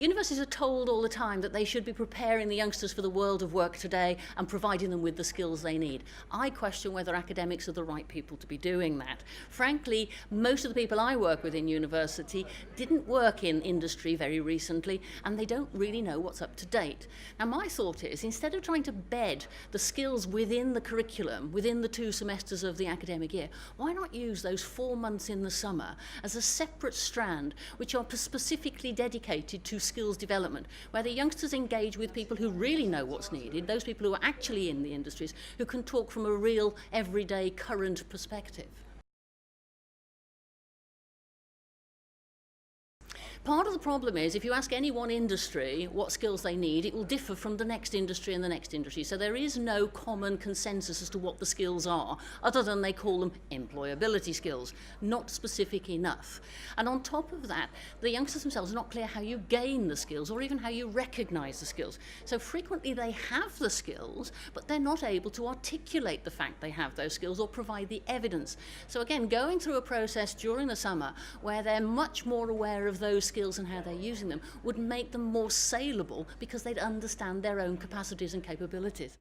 Universities are told all the time that they should be preparing the youngsters for the world of work today and providing them with the skills they need. I question whether academics are the right people to be doing that. Frankly, most of the people I work with in university didn't work in industry very recently, and they don't really know what's up to date. Now, my thought is, instead of trying to bed the skills within the curriculum, within the 2 semesters of the academic year, why not use those 4 months in the summer as a separate strand which are specifically dedicated to skills development, where the youngsters engage with people who really know what's needed, those people who are actually in the industries, who can talk from a real, everyday, current perspective. Part of the problem is, if you ask any one industry what skills they need, it will differ from the next industry and the next industry. So there is no common consensus as to what the skills are, other than they call them employability skills, not specific enough. And on top of that, the youngsters themselves are not clear how you gain the skills or even how you recognise the skills. So frequently they have the skills, but they're not able to articulate the fact they have those skills or provide the evidence. So again, going through a process during the summer where they're much more aware of those skills and how they're using them would make them more saleable, because they'd understand their own capacities and capabilities.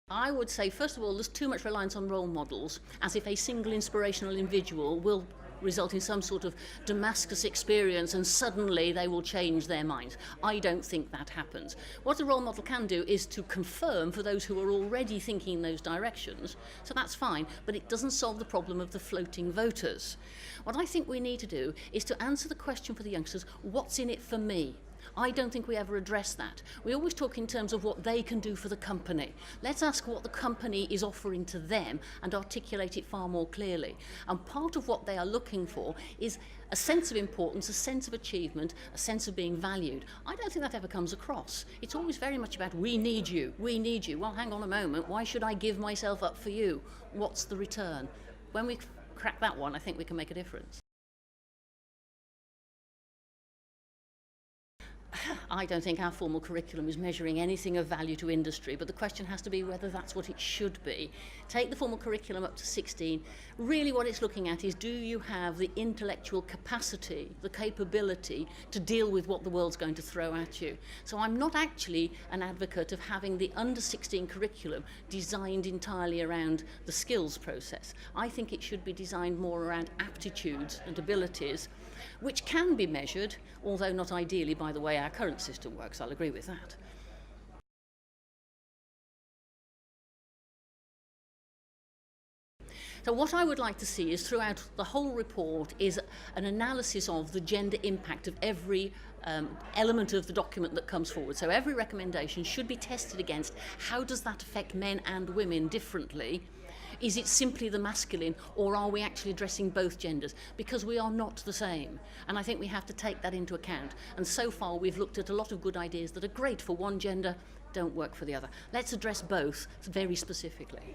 I would say, first of all, there's too much reliance on role models, as if a single inspirational individual will result in some sort of Damascus experience and suddenly they will change their minds. I don't think that happens. What a role model can do is to confirm for those who are already thinking in those directions, so that's fine, but it doesn't solve the problem of the floating voters. What I think we need to do is to answer the question for the youngsters, what's in it for me? I don't think we ever address that. We always talk in terms of what they can do for the company. Let's ask what the company is offering to them and articulate it far more clearly. And part of what they are looking for is a sense of importance, a sense of achievement, a sense of being valued. I don't think that ever comes across. It's always very much about, we need you, we need you. Well, hang on a moment, why should I give myself up for you? What's the return? When we crack that one, I think we can make a difference. I don't think our formal curriculum is measuring anything of value to industry, but the question has to be whether that's what it should be. Take the formal curriculum up to 16. Really what it's looking at is, do you have the intellectual capacity, the capability to deal with what the world's going to throw at you? So I'm not actually an advocate of having the under 16 curriculum designed entirely around the skills process. I think it should be designed more around aptitudes and abilities, which can be measured, although not ideally by the way our current system works. I'll agree with that. So what I would like to see is, throughout the whole report, is an analysis of the gender impact of every element of the document that comes forward. So every recommendation should be tested against, how does that affect men and women differently? Is it simply the masculine, or are we actually addressing both genders? Because we are not the same. And I think we have to take that into account. And so far we've looked at a lot of good ideas that are great for one gender, don't work for the other. Let's address both very specifically.